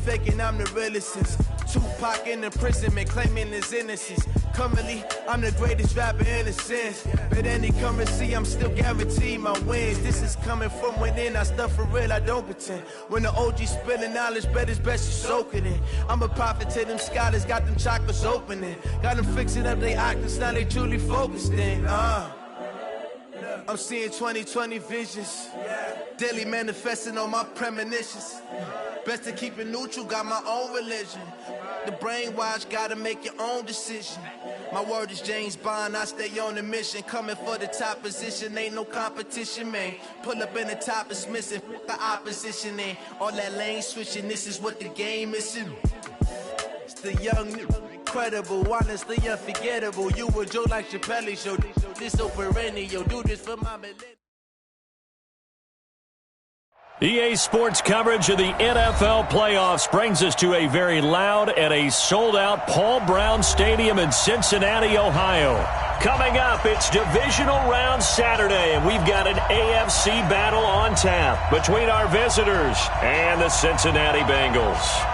faking I'm the realest since Tupac in the imprisonment, claiming his innocence. Currently, I'm the greatest rapper in a sense. But any currency, I'm still guaranteed my wins. This is coming from within, I stuff for real, I don't pretend. When the OG spilling knowledge, bet it's best you soak it in. I'm a prophet to them scholars, got them chakras opening. Got them fixing up they octaves, now they truly focused in. I'm seeing 2020 visions. Daily manifesting on my premonitions. Best to keep it neutral, got my own religion. The brainwash, gotta make your own decision. My word is James Bond, I stay on the mission. Coming for the top position, ain't no competition, man. Pull up in the top, it's missing, the opposition in. All that lane switching, this is what the game is in. It's the young, incredible, honestly unforgettable. You were Joe like Chappelle show. This so perennial, do this for my millennial. EA Sports coverage of the NFL playoffs brings us to a very loud and a sold-out Paul Brown Stadium in Cincinnati, Ohio. Coming up, it's Divisional Round Saturday, and we've got an AFC battle on tap between our visitors and the Cincinnati Bengals.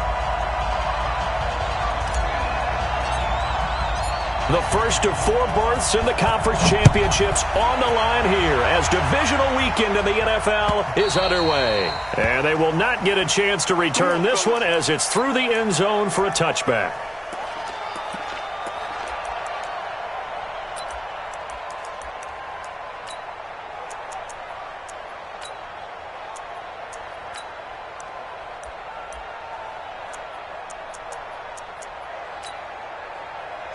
The first of 4 berths in the conference championships on the line here as divisional weekend in the NFL is underway. And they will not get a chance to return this one as it's through the end zone for a touchback.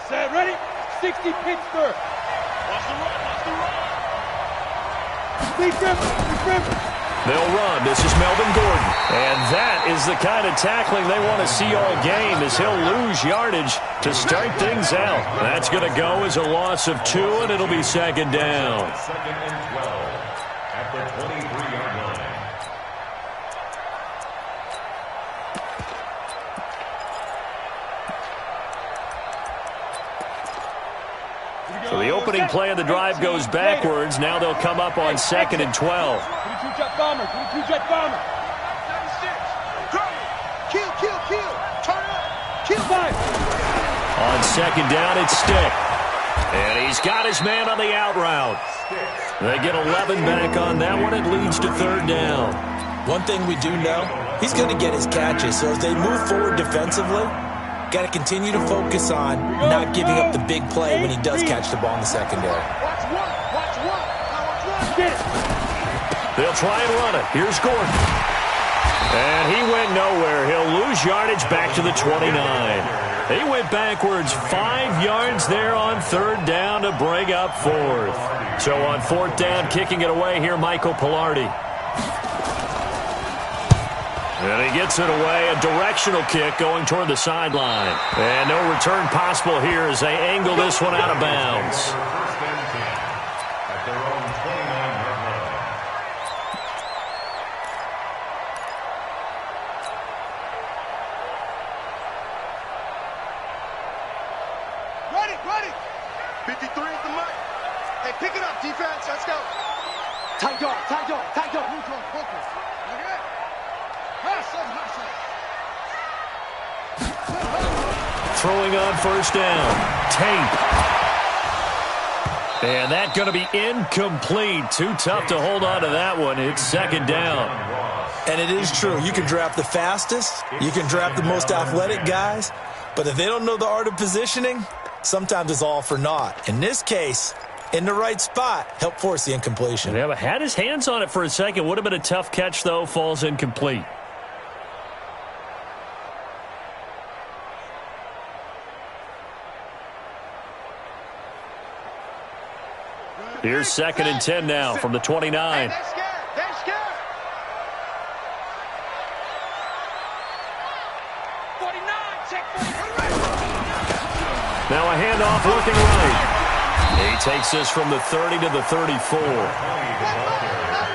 Set, ready? 60 Pittsburgh. Watch the run, watch the run. They'll run. This is Melvin Gordon. And that is the kind of tackling they want to see all game as he'll lose yardage to start things out. That's going to go as a loss of 2, and it'll be second down. Second and 12 at the 23-yard line. So the opening play of the drive goes backwards. Now they'll come up on second and 12. 22 jet bomber, 22 jet bomber. Kill, kill, kill. Turn up. Kill five. On second down, it's Stick. And he's got his man on the out route. They get 11 back on that one. It leads to third down. One thing we do know, he's going to get his catches. So as they move forward defensively, got to continue to focus on not giving up the big play when he does catch the ball in the secondary. Watch one. Watch one. Get it. They'll try and run it. Here's Gordon. And he went nowhere. He'll lose yardage back to the 29. He went backwards 5 yards there on third down to bring up fourth. So on fourth down, kicking it away here, Michael Pilardi. And he gets it away, a directional kick going toward the sideline. And no return possible here as they angle this one out of bounds. First and 10 at their own 29-yard line. Ready, ready. 53 at the mic. Hey, pick it up, defense. Let's go. Tight dog, tight dog, tight dog. Neutral, focus. Look at that. Throwing on first down. Tate. And that's going to be incomplete. Too tough to hold on to that one. It's second down. And it is true. You can draft the fastest. You can draft the most athletic guys. But if they don't know the art of positioning, sometimes it's all for naught. In this case, in the right spot, help force the incompletion. Yeah, but had his hands on it for a second. Would have been a tough catch, though. Falls incomplete. Here's second and 10 now from the 29. Hey, they're scared. They're scared. 49, check 49. Now a handoff looking right. He takes this from the 30 to the 34.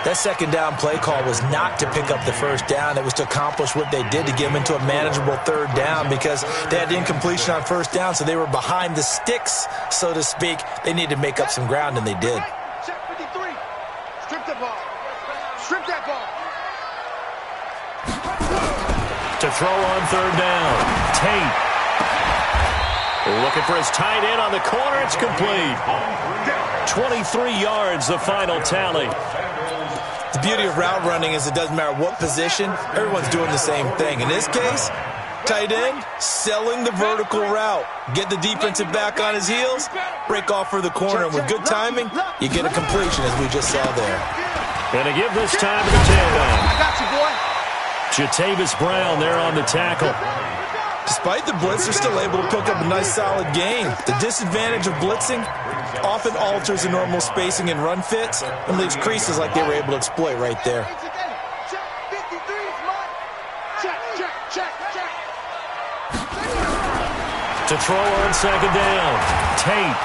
That second down play call was not to pick up the first down. It was to accomplish what they did to get them into a manageable third down because they had the incompletion on first down, so they were behind the sticks, so to speak. They needed to make up some ground, and they did. Check 53. Strip the ball. Strip that ball. To To throw on third down. Tate. Looking for his tight end on the corner. It's complete. 23 yards, the final tally. The beauty of route running is it doesn't matter what position. Everyone's doing the same thing. In this case, tight end, selling the vertical route. Get the defensive back on his heels, break off for the corner. And with good timing, you get a completion, as we just saw there. Going to give this time to the tailback. I got you, boy. Jatavis Brown there on the tackle. Despite the blitz, they're still able to pick up a nice, solid gain. The disadvantage of blitzing often alters the normal spacing and run fits and leaves creases like they were able to exploit right there. To throw on second down. Tate.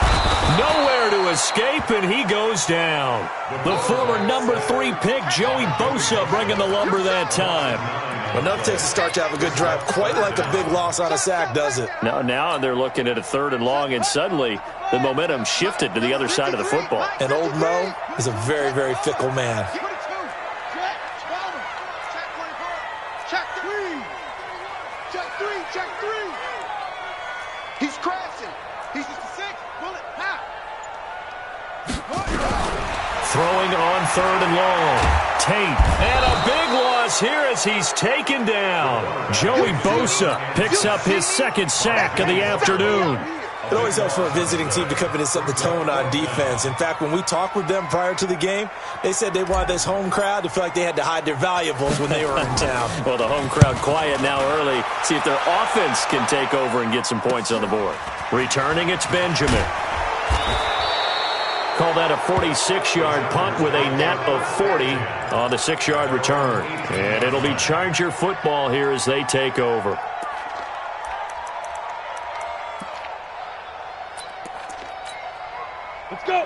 Nowhere to escape, and he goes down. The former number 3 pick, Joey Bosa, bringing the lumber that time. Enough takes to start to have a good drive. Quite like a big loss on a sack, does it? Now they're looking at a 3rd and long, and suddenly the momentum shifted to the other side of the football. And old Mo is a very, very fickle man. He's crashing. He's just a 6. Pull it. Now. Throwing on 3rd and long. Tate. And a big loss here as he's taken down. Joey Bosa picks up his 2nd sack of the afternoon. It always helps for a visiting team to come in and set the tone on defense. In fact, when we talked with them prior to the game, they said they wanted this home crowd to feel like they had to hide their valuables when they were in town. Well, the home crowd quiet now early. See if their offense can take over and get some points on the board. Returning, it's Benjamin. Call that a 46-yard punt with a net of 40 on the 6-yard return. And it'll be Charger football here as they take over.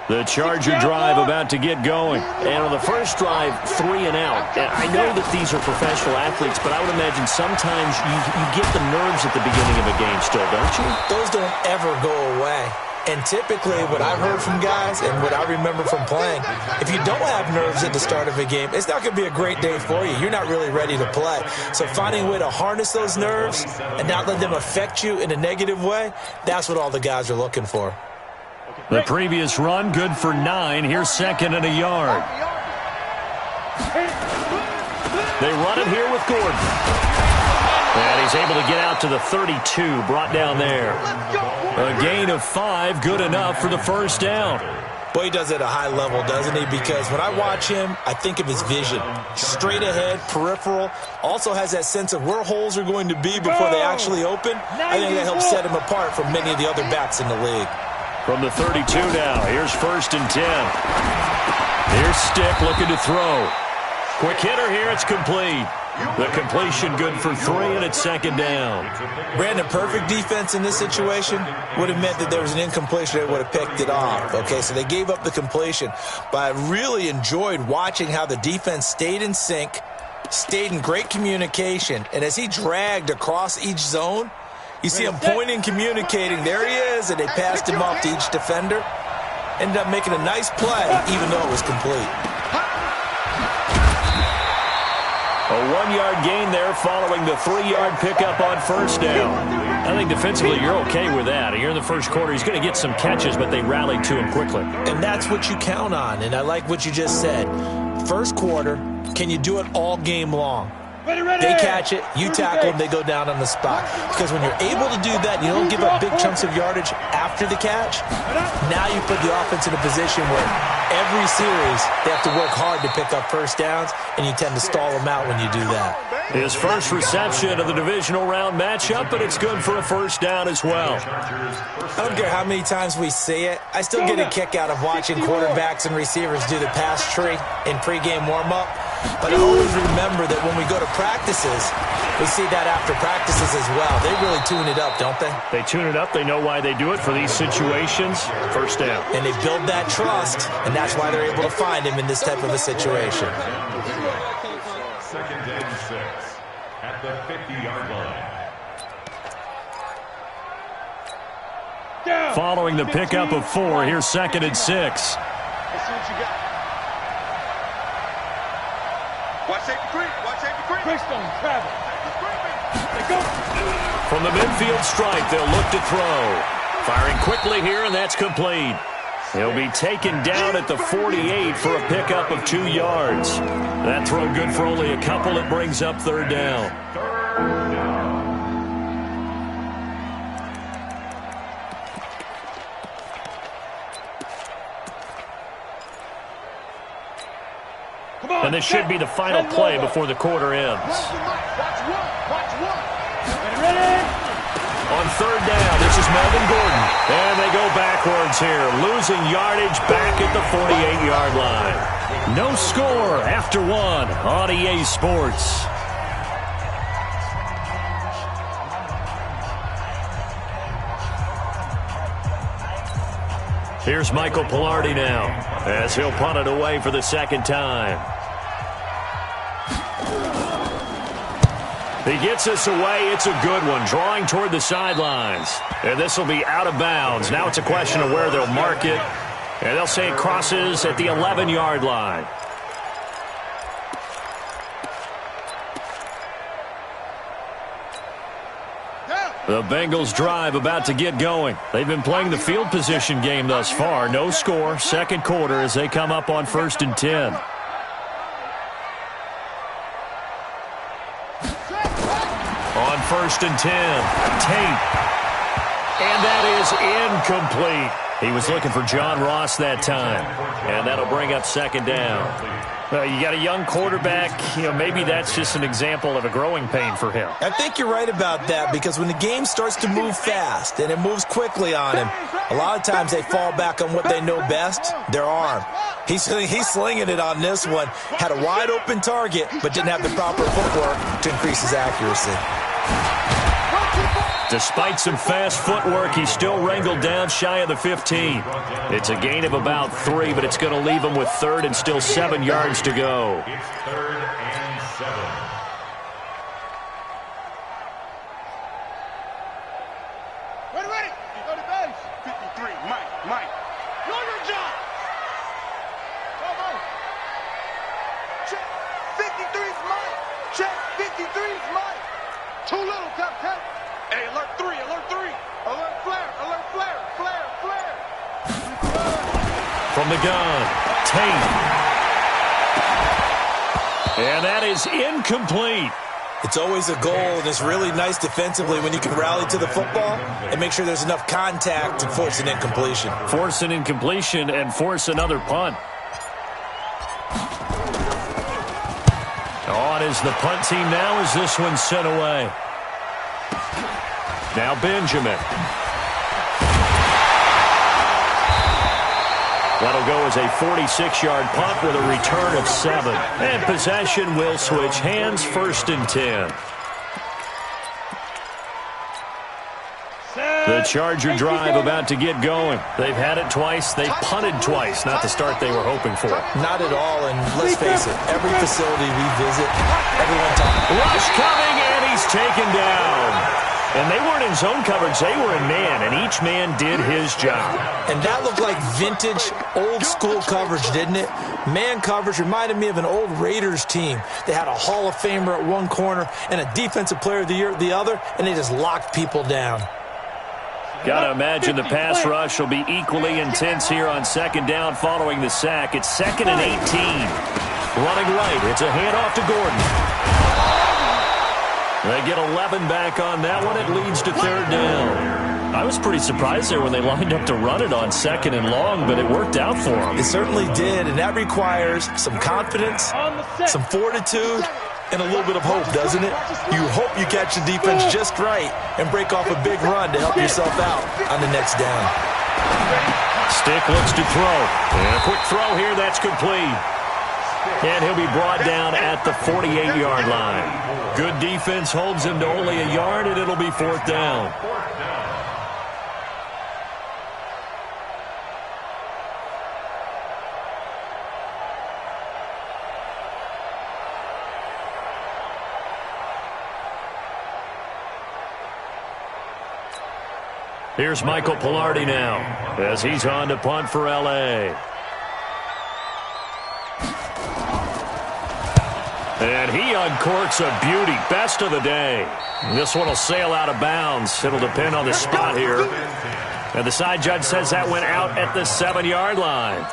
The Charger drive about to get going. And on the first drive, 3 and out. And I know that these are professional athletes, but I would imagine sometimes you get the nerves at the beginning of a game still, don't you? Those don't ever go away. And typically what I've heard from guys and what I remember from playing, if you don't have nerves at the start of a game, it's not going to be a great day for you. You're not really ready to play. So finding a way to harness those nerves and not let them affect you in a negative way, that's what all the guys are looking for. The previous run, good for 9. Here's 2nd and a yard. They run it here with Gordon. And he's able to get out to the 32, brought down there. A gain of 5, good enough for the first down. Boy, he does it at a high level, doesn't he? Because when I watch him, I think of his vision. Straight ahead, peripheral. Also has that sense of where holes are going to be before they actually open. I think that helps set him apart from many of the other backs in the league. From the 32 now, here's 1st and 10. Here's Stick looking to throw. Quick hitter here, it's complete. The completion good for 3, and it's 2nd down. Brandon, perfect defense in this situation would have meant that there was an incompletion. They would have picked it off. Okay, so they gave up the completion. But I really enjoyed watching how the defense stayed in sync, stayed in great communication, and as he dragged across each zone, you see him pointing, communicating. There he is, and they passed him off to each defender. Ended up making a nice play, even though it was complete. A 1-yard gain there following the 3-yard pickup on 1st down. I think defensively you're okay with that. Here in the first quarter, he's going to get some catches, but they rallied to him quickly. And that's what you count on, and I like what you just said. First quarter, can you do it all game long? They catch it, you tackle them, they go down on the spot. Because when you're able to do that, you don't give up big chunks of yardage after the catch. Now you put the offense in a position where every series they have to work hard to pick up first downs, and you tend to stall them out when you do that. His first reception of the divisional round matchup, but it's good for a 1st down as well. I don't care how many times we see it. I still get a kick out of watching quarterbacks and receivers do the pass tree in pregame warm-up. But I always remember that when we go to practices, we see that after practices as well. They really tune it up, don't they? They tune it up. They know why they do it for these situations. 1st down. And they build that trust, and that's why they're able to find him in this type of a situation. 2nd and 6 at the 50-yard line. Following the pickup of 4, here's 2nd and 6. Let's see what you got. Watch safety creep. Watch safety creep. Freestone travel. From the midfield stripe, they'll look to throw. Firing quickly here, and that's complete. He'll be taken down at the 48 for a pickup of 2 yards. That throw good for only a couple. It brings up third down. And this should be the final play before the quarter ends. On third down, this is Melvin Gordon. And they go backwards here, losing yardage back at the 48-yard line. No score after 1 on EA Sports. Here's Michael Pilardi now, as he'll punt it away for the second time. He gets us away. It's a good one, drawing toward the sidelines. And this will be out of bounds. Now it's a question of where they'll mark it. And they'll say it crosses at the 11-yard line. The Bengals drive about to get going. They've been playing the field position game thus far. No score, second quarter as they come up on 1st and 10. On 1st and 10, Tate. And that is incomplete. He was looking for John Ross that time. And that'll bring up second down. You got a young quarterback. Maybe that's just an example of a growing pain for him. I think you're right about that, because when the game starts to move fast and it moves quickly on him, a lot of times they fall back on what they know best, their arm. He's slinging it on this one. Had a wide open target, but didn't have the proper footwork to increase his accuracy. Despite some fast footwork, he's still wrangled down shy of the 15. It's a gain of about 3, but it's going to leave him with third and still 7 yards to go. It's 3rd and 7. Ready. Go to base. 53, Mike. Your job. Come on. Check. 53's Mike. Check. 53's Mike. Too little, Captain. Hey, alert 3. Alert flare. From the gun, Tate. And that is incomplete. It's always a goal, and it's really nice defensively when you can rally to the football and make sure there's enough contact to force an incompletion. Force an incompletion and force another punt. On is the punt team now as this one's sent away. Now Benjamin. That'll go as a 46-yard punt with a return of 7. And possession will switch hands, 1st and 10. The Charger drive about to get going. They've had it twice. They've punted twice. Not the start they were hoping for. Not at all, and let's face it, every facility we visit, everyone talks. Rush coming, and he's taken down. And they weren't in zone coverage. They were in man, and each man did his job. And that looked like vintage, old-school coverage, didn't it? Man coverage reminded me of an old Raiders team. They had a Hall of Famer at one corner and a Defensive Player of the Year at the other, and they just locked people down. Got to imagine the pass rush will be equally intense here on second down following the sack. It's 2nd and 18. Running right. It's a handoff to Gordon. They get 11 back on that one. It leads to third down. I was pretty surprised there when they lined up to run it on 2nd and long, but it worked out for them. It certainly did, and that requires some confidence, some fortitude, and a little bit of hope, doesn't it? You hope you catch the defense just right and break off a big run to help yourself out on the next down. Stick looks to throw. And a quick throw here, that's complete. And he'll be brought down at the 48-yard line. Good defense holds him to only a yard, and it'll be 4th down. Here's Michael Pilardi now as he's on to punt for L.A. And he uncorks a beauty. Best of the day. This one will sail out of bounds. It'll depend on the spot here. And the side judge says that went out at the 7-yard line.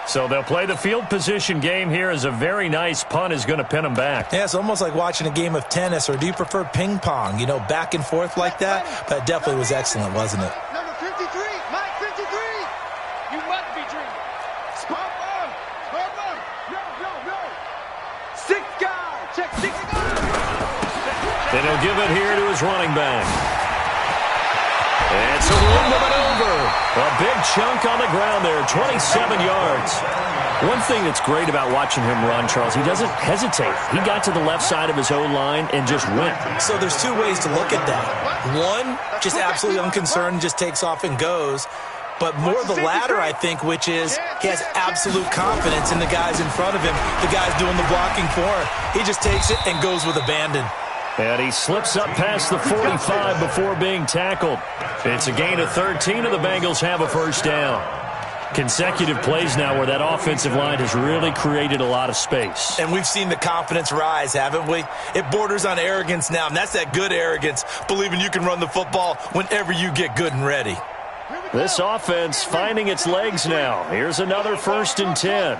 So they'll play the field position game here as a very nice punt is going to pin them back. Yeah, it's almost like watching a game of tennis, or do you prefer ping pong? You know, back and forth like that? But it definitely was excellent, wasn't it? Number 53, Mike 53. You must be dreaming. Spot on. No. 6 guys. Check 6 guys. And he'll give it here to his running back. It's a room of maneuver. A big chunk on the ground there, 27 yards. One thing that's great about watching him run, Charles, he doesn't hesitate. He got to the left side of his O-line and just went. So there's 2 ways to look at that. One, just absolutely unconcerned, just takes off and goes. But more the latter, I think, which is he has absolute confidence in the guys in front of him, the guys doing the blocking for him. He just takes it and goes with abandon. And he slips up past the 45 before being tackled. It's a gain of 13, and the Bengals have a first down. Consecutive plays now where that offensive line has really created a lot of space. And we've seen the confidence rise, haven't we? It borders on arrogance now, and that's that good arrogance, believing you can run the football whenever you get good and ready. This offense finding its legs now. Here's another 1st and 10.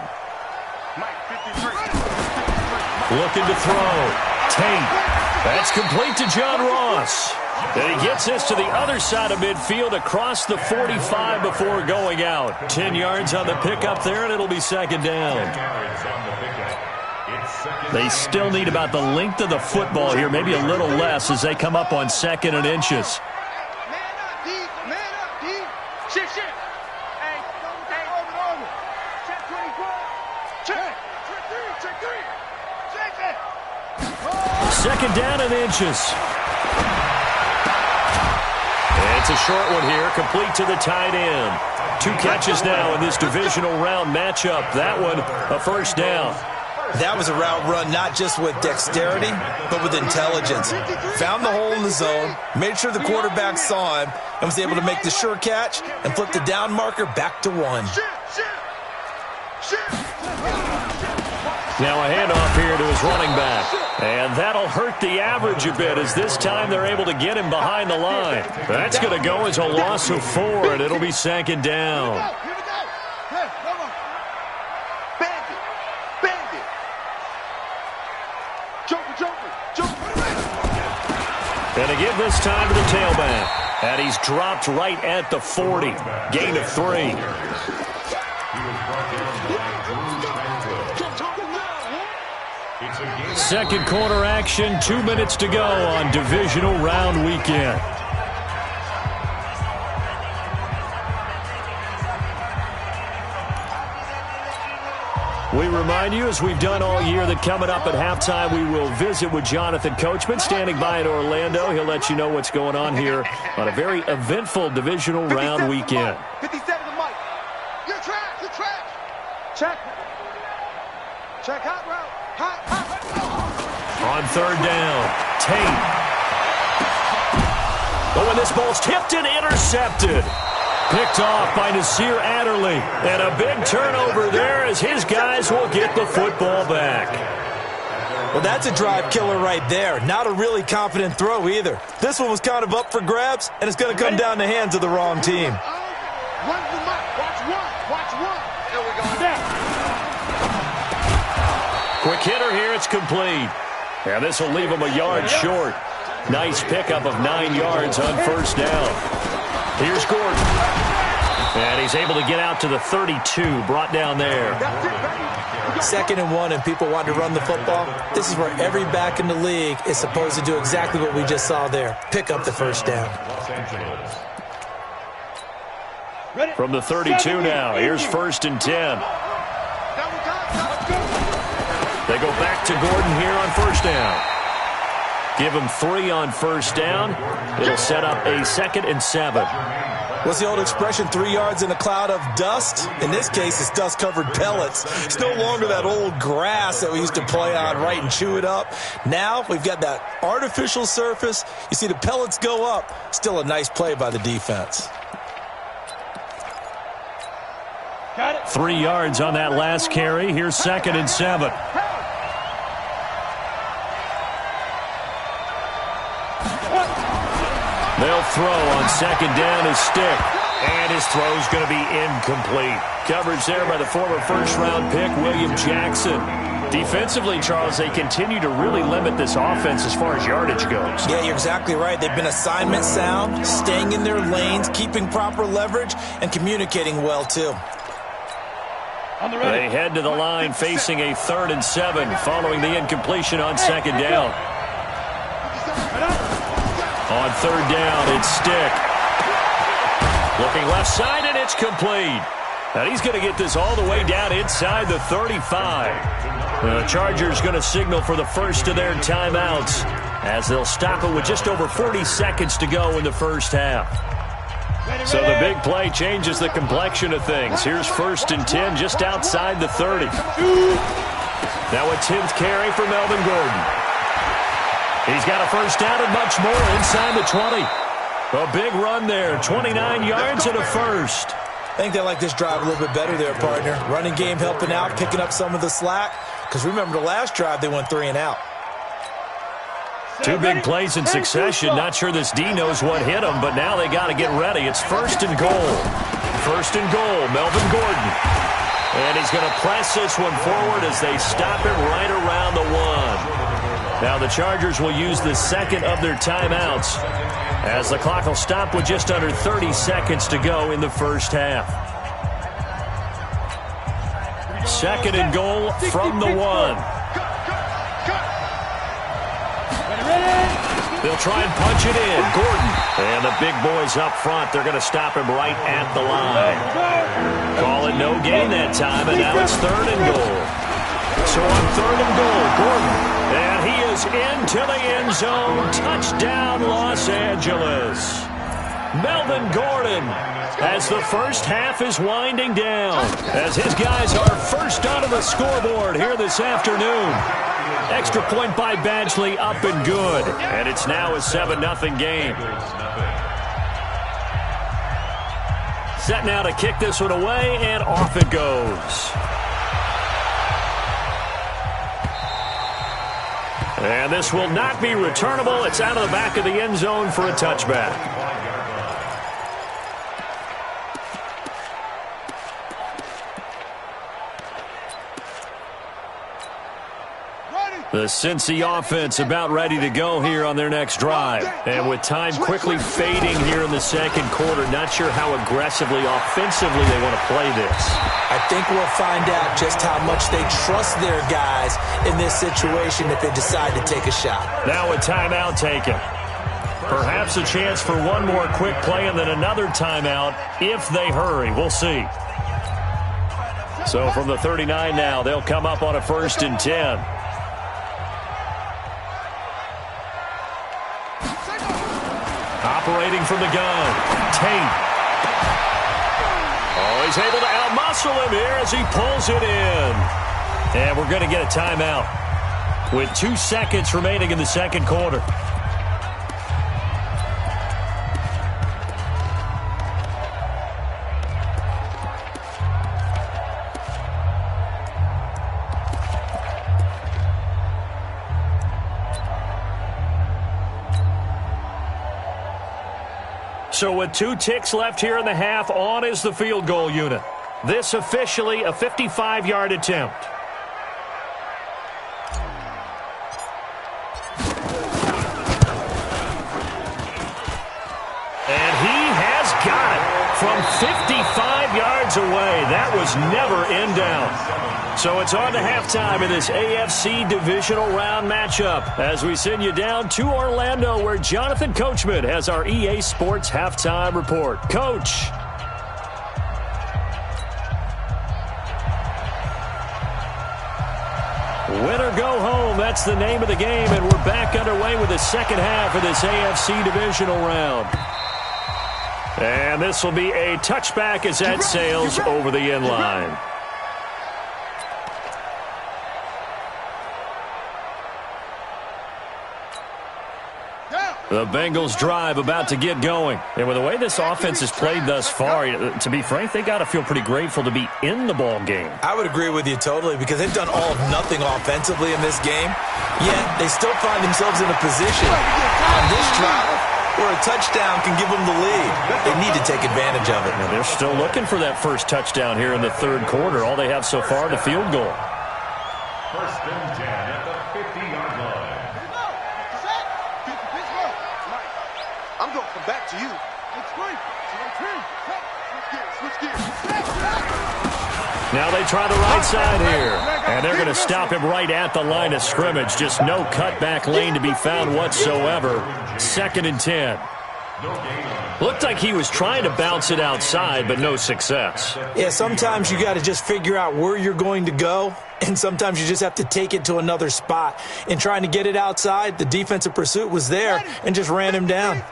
Looking to throw. Tate. That's complete to John Ross. And he gets this to the other side of midfield across the 45 before going out. 10 yards on the pickup there, and it'll be 2nd down. They still need about the length of the football here, maybe a little less as they come up on 2nd and inches. Man up, D. Shift. Hey, over. Check 24. Check 3. Check it. 2nd down and inches. It's a short one here, complete to the tight end. 2 catches now in this divisional round matchup. That one, a first down. That was a route run not just with dexterity, but with intelligence. Found the hole in the zone, made sure the quarterback saw him, and was able to make the sure catch and flip the down marker back to 1. Now a handoff here to his running back. And that'll hurt the average a bit as this time they're able to get him behind the line. That's going to go as a loss of 4, and it'll be 2nd down. Here we go. Hey, come on. Bandit. Joker. And again this time to the tailback. And he's dropped right at the 40. Gain of 3. Second quarter action, 2 minutes to go on divisional round weekend. We remind you, as we've done all year, that coming up at halftime, we will visit with Jonathan Coachman, standing by in Orlando. He'll let you know what's going on here on a very eventful divisional round weekend. 57 to Mike. You're trash. Check hot route. Hot. On 3rd down, Tate. Oh, and this ball's tipped and intercepted. Picked off by Nasir Adderley. And a big turnover there as his guys will get the football back. Well, that's a drive killer right there. Not a really confident throw either. This one was kind of up for grabs, and it's going to come down the hands of the wrong team. Run the mic. Watch one. There we go. Quick hitter here, it's complete. And this will leave him a yard short. Nice pickup of 9 yards on 1st down. Here's Gordon. And he's able to get out to the 32, brought down there. 2nd and 1, and people want to run the football. This is where every back in the league is supposed to do exactly what we just saw there. Pick up the 1st down. From the 32 now, here's 1st and 10. They go back to Gordon here on 1st down. Give him 3 on 1st down. It'll set up a 2nd and 7. What's the old expression, 3 yards in a cloud of dust? In this case, it's dust-covered pellets. It's no longer that old grass that we used to play on, right, and chew it up. Now we've got that artificial surface. You see the pellets go up. Still a nice play by the defense. 3 yards on that last carry. Here's 2nd and 7. They'll throw on second down his stick. And his throw's going to be incomplete. Coverage there by the former first-round pick, William Jackson. Defensively, Charles, they continue to really limit this offense as far as yardage goes. Yeah, you're exactly right. They've been assignment sound, staying in their lanes, keeping proper leverage, and communicating well, too. They head to the line facing a 3rd and 7 following the incompletion on second down. On third down, it's Stick. Looking left side, and it's complete. And he's going to get this all the way down inside the 35. The Chargers going to signal for the first of their timeouts as they'll stop it with just over 40 seconds to go in the first half. So the big play changes the complexion of things. Here's 1st and 10 just outside the 30. Now a 10th carry for Melvin Gordon. He's got a first down and much more inside the 20. A big run there, 29 yards and a first. I think they like this drive a little bit better there, partner. Running game helping out, picking up some of the slack. Because remember, the last drive, they went 3 and out. 2 big plays in succession. Not sure this D knows what hit him, but now they got to get ready. It's 1st and goal. 1st and goal, Melvin Gordon. And he's going to press this one forward as they stop it right around the 1. Now the Chargers will use the second of their timeouts as the clock will stop with just under 30 seconds to go in the first half. 2nd and goal from the 1. They'll try and punch it in. Gordon. And the big boys up front, they're going to stop him right at the line. Call it no gain that time, and now it's 3rd and goal. So on 3rd and goal, Gordon. And he is into the end zone. Touchdown, Los Angeles. Melvin Gordon, as the first half is winding down, as his guys are first onto the scoreboard here this afternoon. Extra point by Badgley, up and good. And it's now a 7-0 game. Set now to kick this one away, and off it goes. And this will not be returnable. It's out of the back of the end zone for a touchback. The Cincy offense about ready to go here on their next drive. And with time quickly fading here in the second quarter, not sure how aggressively, offensively they want to play this. I think we'll find out just how much they trust their guys in this situation if they decide to take a shot. Now a timeout taken. Perhaps a chance for one more quick play and then another timeout if they hurry. We'll see. So from the 39 now, they'll come up on a 1st and 10. Operating from the gun, Tate. Oh, he's able to outmuscle him here as he pulls it in. And we're going to get a timeout with 2 seconds remaining in the second quarter. So with 2 ticks left here in the half, on is the field goal unit. This officially a 55-yard attempt. And he has got it from 55 yards away. That was never in doubt. So it's on to halftime in this AFC divisional round matchup as we send you down to Orlando where Jonathan Coachman has our EA Sports halftime report. Coach. Win or go home, that's the name of the game, and we're back underway with the second half of this AFC divisional round. And this will be a touchback as that sails over the end line. The Bengals drive about to get going. And with the way this offense has played thus far, to be frank, they got to feel pretty grateful to be in the ball game. I would agree with you totally because they've done all of nothing offensively in this game. Yet they still find themselves in a position on this drive where a touchdown can give them the lead. They need to take advantage of it. Now they're still looking for that first touchdown here in the third quarter. All they have so far, the field goal. First and 10 at the 50-yard line. I'm going to come back to you. Switch gears. Now they try the right side here. And they're going to stop him right at the line of scrimmage. Just no cutback lane to be found whatsoever. 2nd and 10. Looked like he was trying to bounce it outside, but no success. Yeah, sometimes you got to just figure out where you're going to go, and sometimes you just have to take it to another spot. In trying to get it outside, the defensive pursuit was there and just ran him down.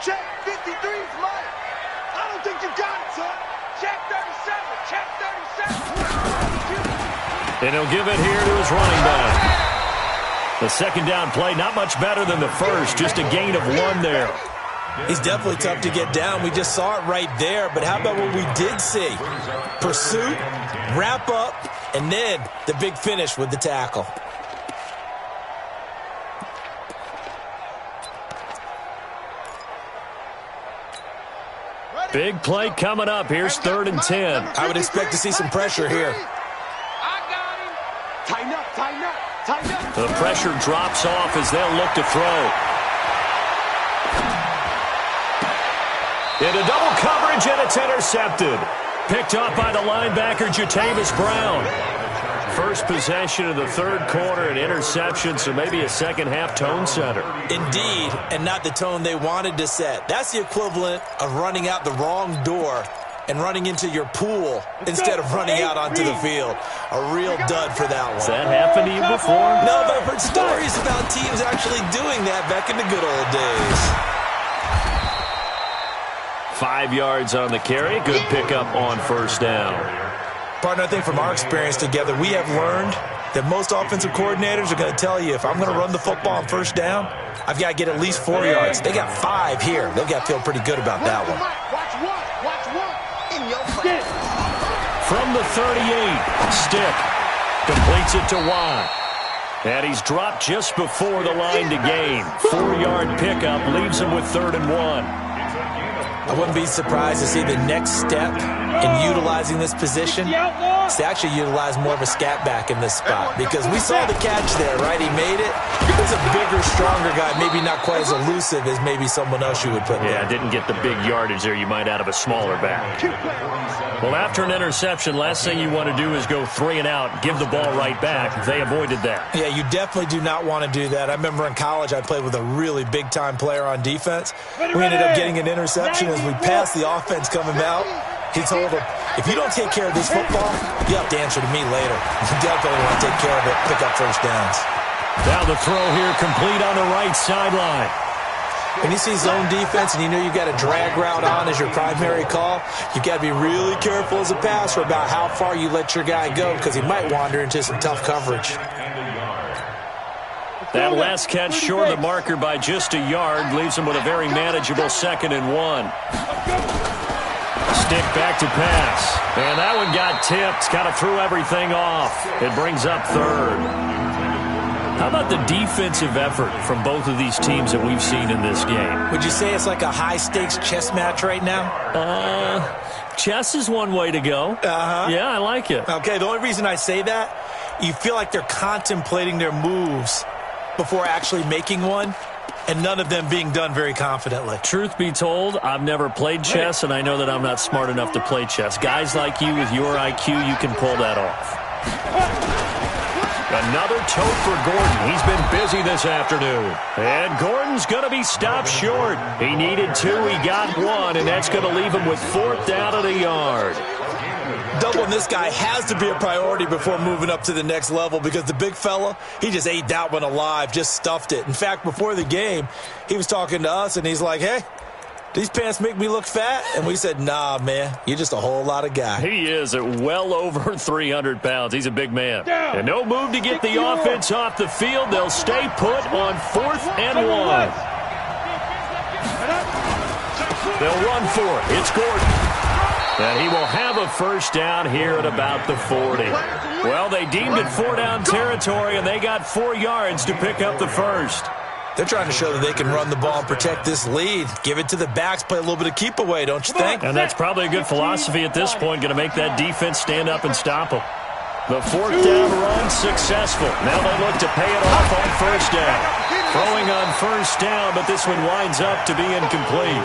Check 53 is mine. I don't think you got it, son. Check 37. Check 37. And he'll give it here to his running back. The second down play, not much better than the first, just a gain of 1 there. He's definitely tough to get down. We just saw it right there. But how about what we did see? Pursuit, wrap up, and then the big finish with the tackle. Big play coming up. Here's 3rd and 10. I would expect to see some pressure here. I got him. Tighten up, tighten up, tighten up. The pressure drops off as they'll look to throw. Into double coverage, and it's intercepted. Picked up by the linebacker, Jatavis Brown. First possession of the third quarter, an interception, so maybe a second-half tone setter. Indeed, and not the tone they wanted to set. That's the equivalent of running out the wrong door and running into your pool instead of running out onto the field. A real dud for that one. Has that happened to you before? No, but I've heard stories about teams actually doing that back in the good old days. 5 yards on the carry. Good pickup on first down. Partner, I think from our experience together, we have learned that most offensive coordinators are going to tell you, if I'm going to run the football on first down, I've got to get at least 4 yards. They got 5 here. They've got to feel pretty good about that one. Watch one. In your face. From the 38, Stick completes it to Watt. And he's dropped just before the line to gain. 4-yard pickup leaves him with 3rd and 1. I wouldn't be surprised to see the next step in utilizing this position is to actually utilize more of a scat back in this spot, because we saw the catch there, right? He made it. He's a bigger, stronger guy, maybe not quite as elusive as maybe someone else you would put there. Yeah, didn't get the big yardage there you might out of a smaller back. Well, after an interception, last thing you want to do is go 3 and out, give the ball right back. They avoided that. Yeah, you definitely do not want to do that. I remember in college I played with a really big-time player on defense. We ended up getting an interception as we passed the offense coming out. He told him, if you don't take care of this football, you have to answer to me later. You definitely want to take care of it, pick up first downs. Now the throw here complete on the right sideline. When you see zone defense and you know you've got a drag route on as your primary call, you've got to be really careful as a passer about how far you let your guy go, because he might wander into some tough coverage. That last catch short of the marker by just a yard leaves him with a very manageable 2nd and 1. Stick back to pass. And that one got tipped, kind of threw everything off. It brings up 3rd. How about the defensive effort from both of these teams that we've seen in this game? Would you say it's like a high-stakes chess match right now? Chess is one way to go. Yeah, I like it. Okay, the only reason I say that, you feel like they're contemplating their moves before actually making one, and none of them being done very confidently. Truth be told, I've never played chess, and I know that I'm not smart enough to play chess. Guys like you with your IQ, you can pull that off. Another tote for Gordon. He's been busy this afternoon. And Gordon's going to be stopped short. He needed 2, he got 1, and that's going to leave him with 4th down at a yard. Doubling this guy has to be a priority before moving up to the next level, because the big fella, he just ate that one alive, just stuffed it. In fact, before the game, he was talking to us, and he's like, hey, these pants make me look fat? And we said, nah, man, you're just a whole lot of guy. He is at well over 300 pounds. He's a big man. And no move to get the offense off the field. They'll stay put on 4th and 1. They'll run for it. It's Gordon. And he will have a first down here at about the 40. Well, they deemed it 4-down territory, and they got 4 yards to pick up the first. They're trying to show that they can run the ball and protect this lead. Give it to the backs, play a little bit of keep away, don't you think? And that's probably a good philosophy at this point, going to make that defense stand up and stop them. The fourth down run successful. Now they look to pay it off on first down. Throwing on first down, but this one winds up to be incomplete.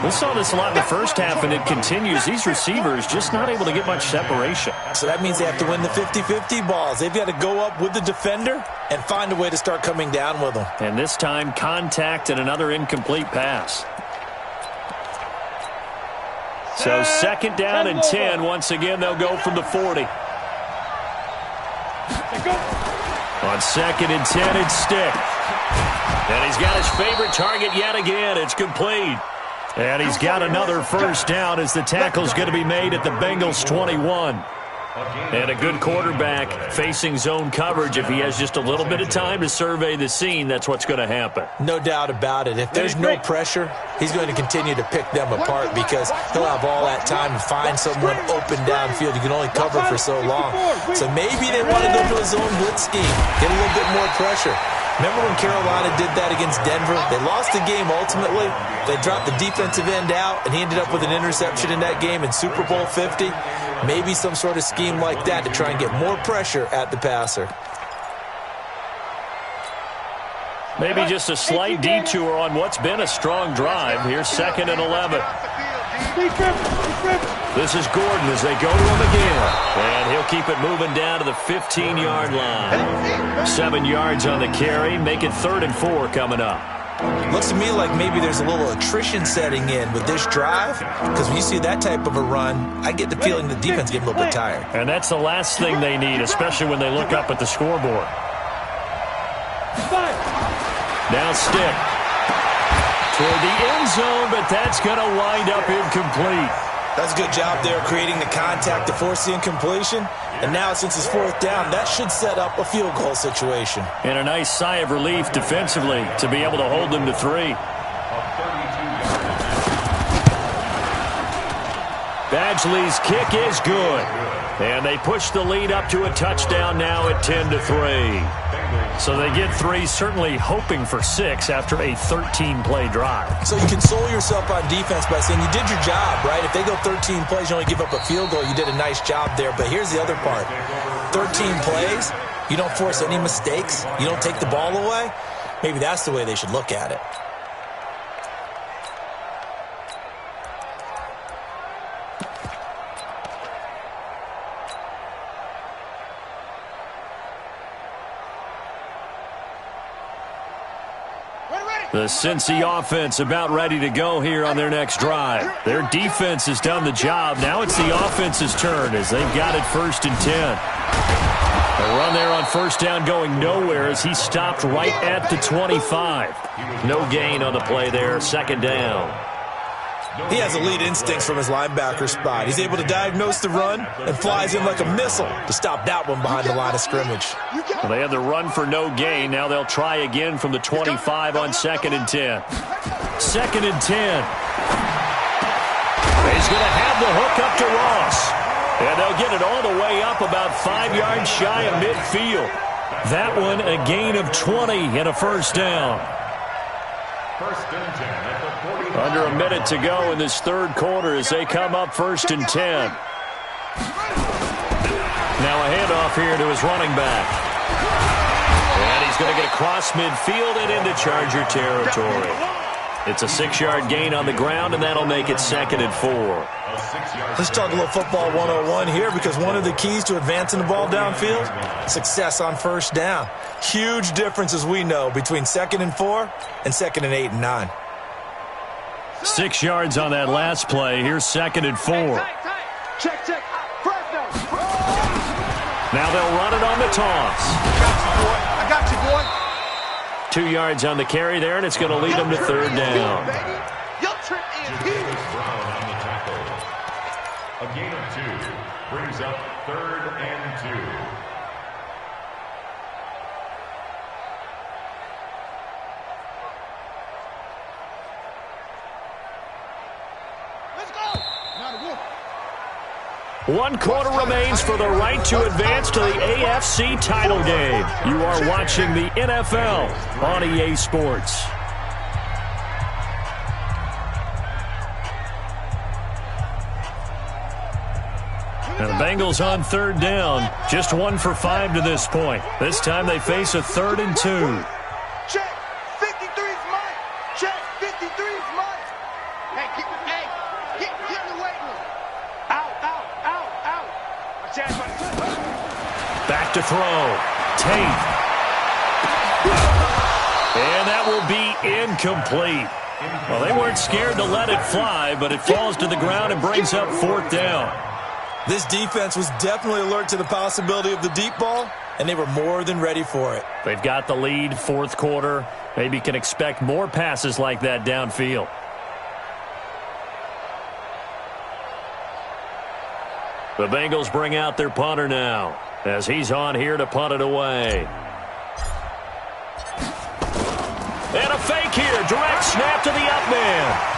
We saw this a lot in the first half, and it continues. These receivers just not able to get much separation. So that means they have to win the 50-50 balls. They've got to go up with the defender and find a way to start coming down with them. And this time, contact and another incomplete pass. So second down and 10. Once again, they'll go from the 40. On second and 10, it's Stick. And he's got his favorite target yet again. It's complete. And he's got another first down as the tackle's going to be made at the Bengals' 21. And a good quarterback facing zone coverage. If he has just a little bit of time to survey the scene, that's what's going to happen. No doubt about it. If there's no pressure, he's going to continue to pick them apart because he'll have all that time to find someone open downfield. You can only cover for so long. So maybe they want to go to a zone blitz scheme, get a little bit more pressure. Remember when Carolina did that against Denver? They lost the game ultimately. They dropped the defensive end out, and he ended up with an interception in that game in Super Bowl 50. Maybe some sort of scheme like that to try and get more pressure at the passer. Maybe just a slight detour on what's been a strong drive. Here's second and 11. This is Gordon as they go to him again. And he'll keep it moving down to the 15-yard line. 7 yards on the carry. Make it 3rd and 4 coming up. Looks to me like maybe there's a little attrition setting in with this drive, because when you see that type of a run, I get the feeling the defense getting a little bit tired. And that's the last thing they need, especially when they look up at the scoreboard. Now Stick toward the end zone, but that's going to wind up incomplete. That's a good job there creating the contact to force the incompletion. And now, since it's 4th down, that should set up a field goal situation. And a nice sigh of relief defensively to be able to hold them to 3. Badgley's kick is good. And they push the lead up to a touchdown now at 10-3. So they get 3, certainly hoping for 6 after a 13-play drive. So you console yourself on defense by saying you did your job, right? If they go 13 plays, you only give up a field goal, you did a nice job there. But here's the other part. 13 plays, you don't force any mistakes, you don't take the ball away. Maybe that's the way they should look at it. The Cincy offense about ready to go here on their next drive. Their defense has done the job. Now it's the offense's turn as they've got it 1st and 10. A run there on first down going nowhere as he stopped right at the 25. No gain on the play there, 2nd down. He has elite instincts from his linebacker spot. He's able to diagnose the run and flies in like a missile to stop that one behind the line of scrimmage. Well, they had the run for no gain. Now they'll try again from the 25 on 2nd and 10. 2nd and 10. He's going to have the hook up to Ross. And they'll get it all the way up about 5 yards shy of midfield. That one a gain of 20 and a first down. 1st and 10 at the 45. Under a minute to go in this 3rd quarter as they come up 1st and 10. Now a handoff here to his running back. And he's going to get across midfield and into Charger territory. It's a 6-yard gain on the ground, and that'll make it 2nd and 4. Let's talk a little football 101 here, because one of the keys to advancing the ball downfield, success on first down. Huge difference, as we know, between 2nd and 4 and 2nd and 8 and 9. 6 yards on that last play. Here's 2nd and 4. Check, check. Now they'll run it on the toss. I got you, boy. 2 yards on the carry there, and it's going to lead them to 3rd down. Your trip is here. Brown on the tackle. A gain of 2 brings up 3rd and 2. 1 quarter remains for the right to advance to the AFC title game. You are watching the NFL on EA Sports. And the Bengals on 3rd down. Just 1 for 5 to this point. This time they face a 3rd and 2. Check. 53's mine. Check. 53's mine. Hey, get in the weight room. Out. Back to throw. Tate. And that will be incomplete. Well, they weren't scared to let it fly, but it falls to the ground and brings up 4th down. This defense was definitely alert to the possibility of the deep ball, and they were more than ready for it. They've got the lead, 4th quarter. Maybe can expect more passes like that downfield. The Bengals bring out their punter now, as he's on here to punt it away. And a fake here. Direct snap to the up man.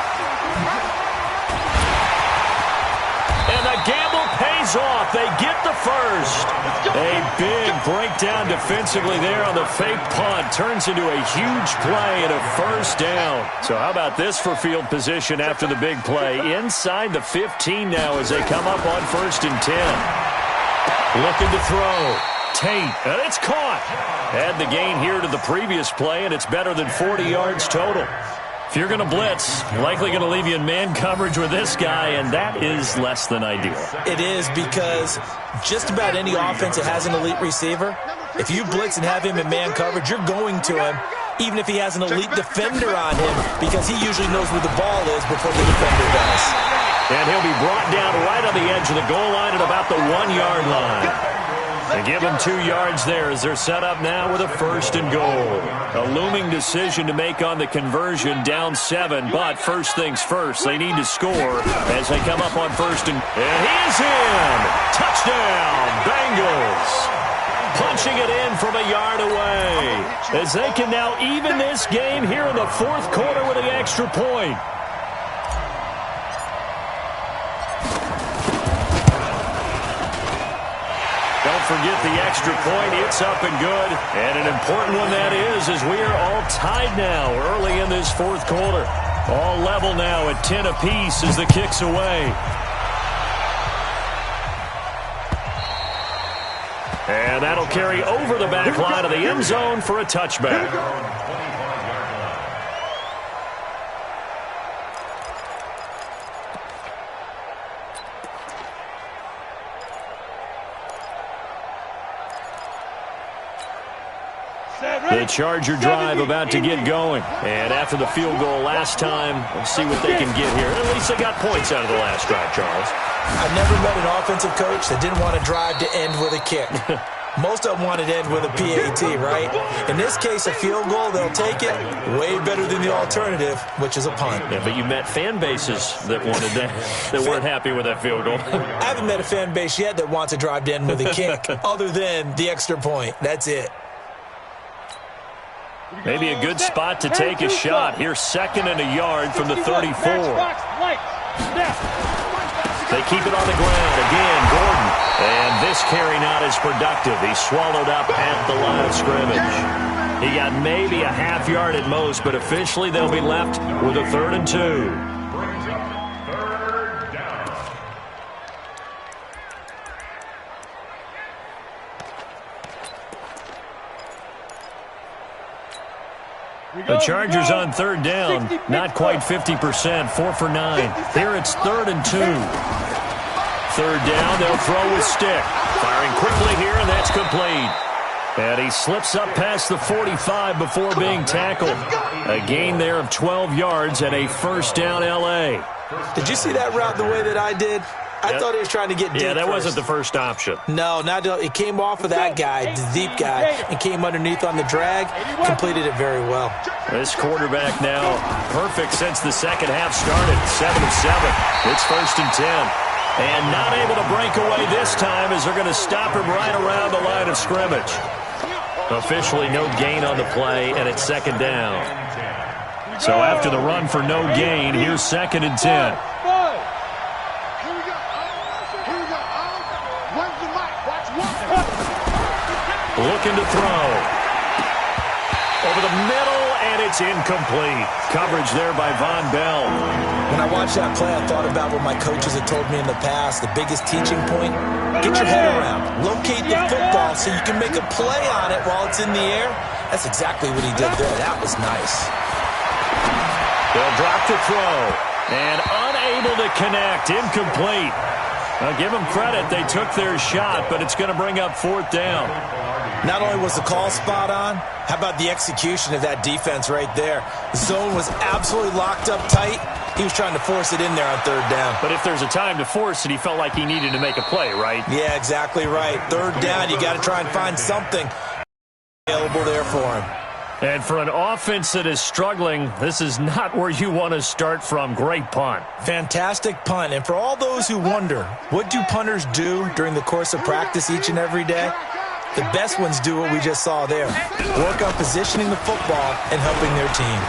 And the gamble pays off. They get the first. A big breakdown defensively there on the fake punt. Turns into a huge play and a 1st down. So how about this for field position after the big play? Inside the 15 now as they come up on 1st and 10. Looking to throw. Tate, and it's caught. Add the gain here to the previous play, and it's better than 40 yards total. If you're going to blitz, likely going to leave you in man coverage with this guy, and that is less than ideal. It is, because just about any offense that has an elite receiver, if you blitz and have him in man coverage, you're going to him, even if he has an elite defender on him, because he usually knows where the ball is before the defender does. And he'll be brought down right on the edge of the goal line at about the 1-yard line. They give him 2 yards there as they're set up now with a 1st and goal. A looming decision to make on the conversion, down 7, but first things first, they need to score as they come up on 1st and he is in! Touchdown, Bengals! Punching it in from a yard away as they can now even this game here in the 4th quarter with the extra point. Don't forget the extra point. It's up and good. And an important one that is, as we are all tied now early in this 4th quarter. All level now at 10 apiece as the kick's away. And that'll carry over the back line of the end zone for a touchback. The Charger drive about to get going. And after the field goal last time, let's see what they can get here. At least they got points out of the last drive, Charles. I've never met an offensive coach that didn't want to drive to end with a kick. Most of them want to end with a PAT, right? In this case, a field goal, they'll take it. Way better than the alternative, which is a punt. Yeah, but you met fan bases that wanted that, that weren't happy with that field goal. I haven't met a fan base yet that wants to drive to end with a kick, other than the extra point. That's it. Maybe a good spot to take a shot. Here's 2nd and a yard from the 34. They keep it on the ground. Again, Gordon. And this carry not as productive. He's swallowed up at the line of scrimmage. He got maybe a half yard at most, but officially they'll be left with a 3rd and 2. The Chargers on 3rd down, not quite 50%, 4 for 9. Here it's 3rd and 2. 3rd down, they'll throw with stick. Firing quickly here, and that's complete. And he slips up past the 45 before being tackled. A gain there of 12 yards and a 1st down L.A. Did you see that route the way that I did? I thought he was trying to get deep. Yeah, that first. wasn't the first option. No, not it came off of that guy, the deep guy, and came underneath on the drag. Completed it very well. This quarterback now perfect since the second half started. 7 of 7. It's 1st and 10. And not able to break away this time as they're going to stop him right around the line of scrimmage. Officially no gain on the play, and it's 2nd down. So after the run for no gain, here's 2nd and 10. looking to throw. Over the middle, and it's incomplete. Coverage there by Von Bell. When I watched that play, I thought about what my coaches had told me in the past. The biggest teaching point, get your head around. Locate the football so you can make a play on it while it's in the air. That's exactly what he did there. That was nice. They'll drop to throw. And unable to connect. Incomplete. Now, give them credit. They took their shot, but it's going to bring up 4th down. Not only was the call spot on, how about the execution of that defense right there? The zone was absolutely locked up tight. He was trying to force it in there on 3rd down. But if there's a time to force it, he felt like he needed to make a play, right? Yeah, exactly right. 3rd down, you got to try and find something available there for him. And for an offense that is struggling, this is not where you want to start from. Great punt. Fantastic punt. And for all those who wonder, what do punters do during the course of practice each and every day? The best ones do what we just saw there. Work on positioning the football and helping their team.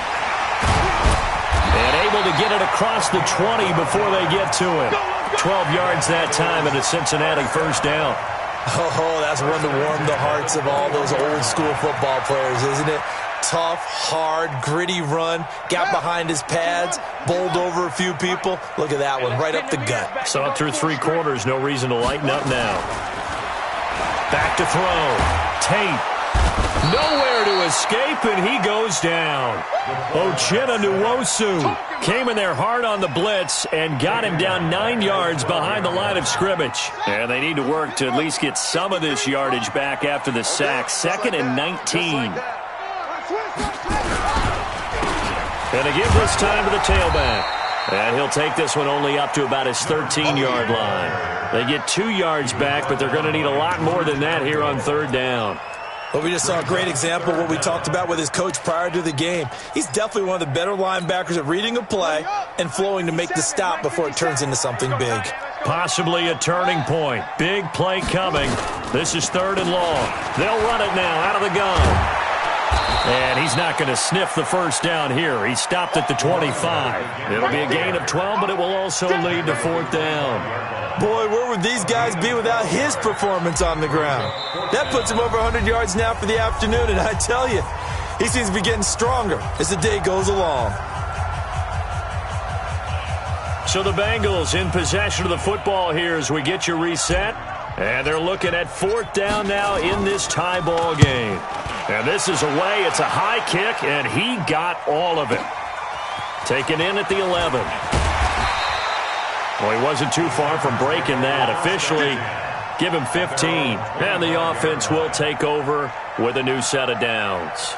And able to get it across the 20 before they get to it. 12 yards that time and a Cincinnati 1st down. Oh, that's one to warm the hearts of all those old school football players, isn't it? Tough, hard, gritty run, got behind his pads, bowled over a few people. Look at that one, right up the gut. Saw it through 3 quarters, no reason to lighten up now. Back to throw. Tate. Nowhere to escape, and he goes down. Uchenna Nwosu came in there hard on the blitz and got him down 9 yards behind the line of scrimmage. And they need to work to at least get some of this yardage back after the sack. 2nd and 19. And they give this time to the tailback. And he'll take this one only up to about his 13-yard line. They get 2 yards back, but they're going to need a lot more than that here on 3rd down. Well, we just saw a great example of what we talked about with his coach prior to the game. He's definitely one of the better linebackers at reading a play and flowing to make the stop before it turns into something big. Possibly a turning point. Big play coming. This is 3rd and long. They'll run it now out of the gun. And he's not going to sniff the 1st down here. He stopped at the 25. It'll be a gain of 12, but it will also lead to 4th down. Boy, where would these guys be without his performance on the ground? That puts him over 100 yards now for the afternoon, and I tell you, he seems to be getting stronger as the day goes along. So the Bengals in possession of the football here as we get you reset. And they're looking at 4th down now in this tie ball game. And this is away. It's a high kick, and he got all of it. Taken in at the 11. Well, he wasn't too far from breaking that. Officially, give him 15. And the offense will take over with a new set of downs.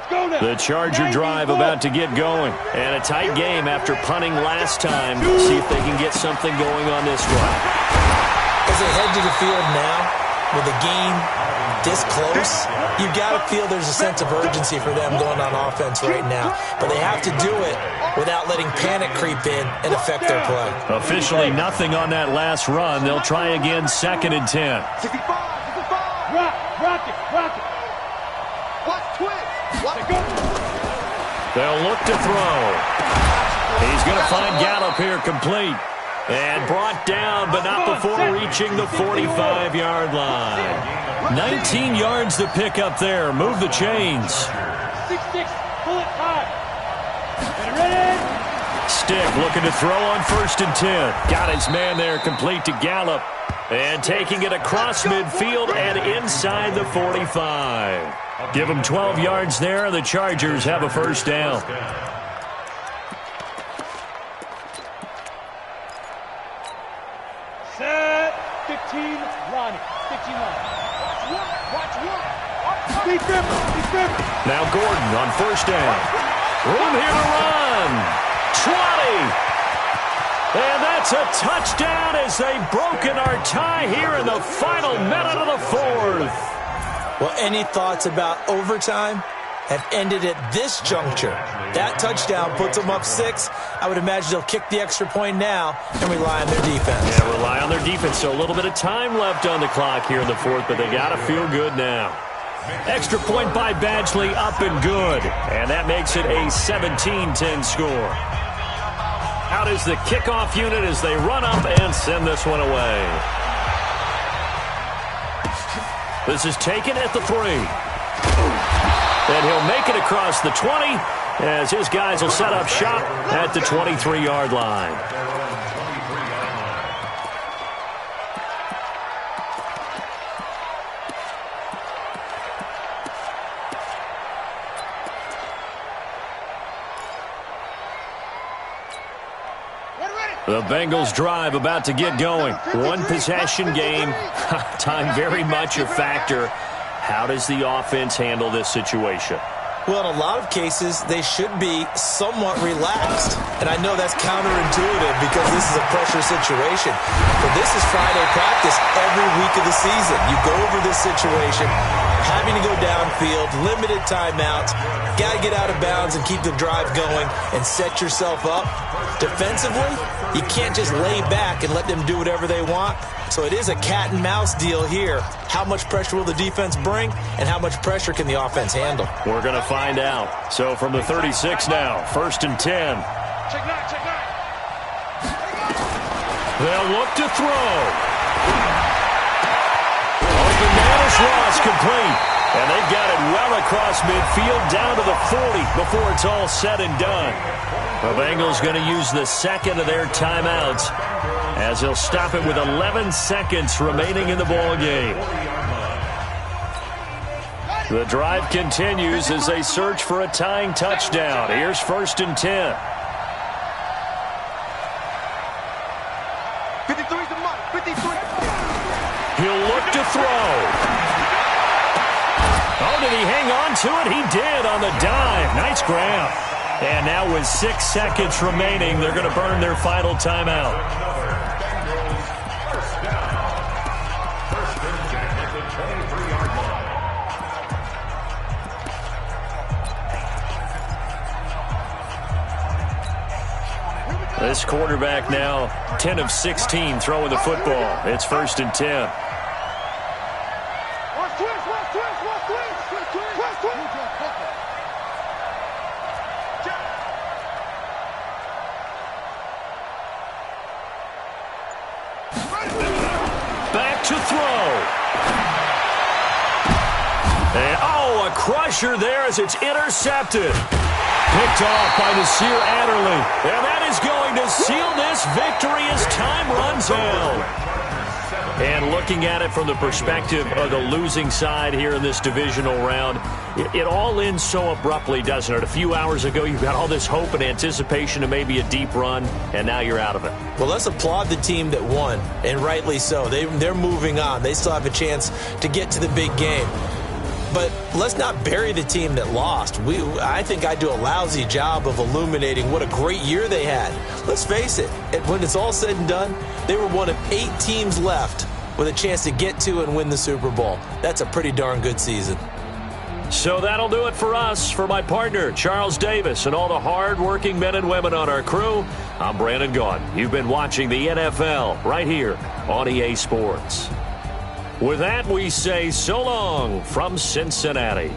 The Charger drive about to get going. And a tight game after punting last time. See if they can get something going on this one. As they head to the field now, with the game this close, you've got to feel there's a sense of urgency for them going on offense right now. But they have to do it without letting panic creep in and affect their play. Officially nothing on that last run. They'll try again 2nd and 10. 65. Rock it. Watch twist. They'll look to throw. He's going to find Gallup here complete. And brought down, but not before reaching the 45-yard line. 19 yards to pick up there. Move the chains. 6-6. Pull it high. Ready? Stick looking to throw on 1st and 10. Got his man there complete to Gallup. And taking it across midfield and inside the 45. Give him 12 yards there, and the Chargers have a 1st down. Set. 15, Ronnie. 15, Ronnie. Watch one. Be different. Now Gordon on 1st down. Room here to run. 20. And that's a touchdown as they've broken our tie here in the final minute of the 4th. Well, any thoughts about overtime have ended at this juncture. That touchdown puts them up 6. I would imagine they'll kick the extra point now and rely on their defense. Yeah, rely on their defense. So a little bit of time left on the clock here in the 4th, but they got to feel good now. Extra point by Badgley, up and good. And that makes it a 17-10 score. Out is the kickoff unit as they run up and send this one away. This is taken at the 3. And he'll make it across the 20 as his guys will set up shop at the 23-yard line. The Bengals drive about to get going. One possession game. Time very much a factor. How does the offense handle this situation? Well, in a lot of cases, they should be somewhat relaxed. And I know that's counterintuitive because this is a pressure situation. But this is Friday practice every week of the season. You go over this situation, having to go downfield, limited timeouts, got to get out of bounds and keep the drive going and set yourself up. Defensively, you can't just lay back and let them do whatever they want. So it is a cat and mouse deal here. How much pressure will the defense bring, and how much pressure can the offense handle? We're going to find out. So from the 36 now, 1st and 10. Check nine. They'll look to throw. Open man is Ross, complete. And they've got it well across midfield down to the 40 before it's all said and done. The Bengals going to use the second of their timeouts as they'll stop it with 11 seconds remaining in the ball game. The drive continues as they search for a tying touchdown. Here's 1st and 10. 53's the mark. 53. He'll look to throw. Oh, did he hang on to it? He did on the dive. Nice grab. And now with 6 seconds remaining, they're going to burn their final timeout. This quarterback now 10 of 16 throwing the football. It's 1st and 10. Back to throw. And, a crusher there as it's intercepted. Picked off by Nasir Adderley. And that is going to seal this victory as time runs out. And looking at it from the perspective of the losing side here in this divisional round, it all ends so abruptly, doesn't it? A few hours ago, you got all this hope and anticipation of maybe a deep run, and now you're out of it. Well, let's applaud the team that won, and rightly so. They're moving on. They still have a chance to get to the big game. But let's not bury the team that lost. I think I do a lousy job of illuminating what a great year they had. Let's face it, when it's all said and done, they were one of 8 teams left with a chance to get to and win the Super Bowl. That's a pretty darn good season. So that'll do it for us. For my partner, Charles Davis, and all the hard-working men and women on our crew, I'm Brandon Gaudin. You've been watching the NFL right here on EA Sports. With that, we say so long from Cincinnati.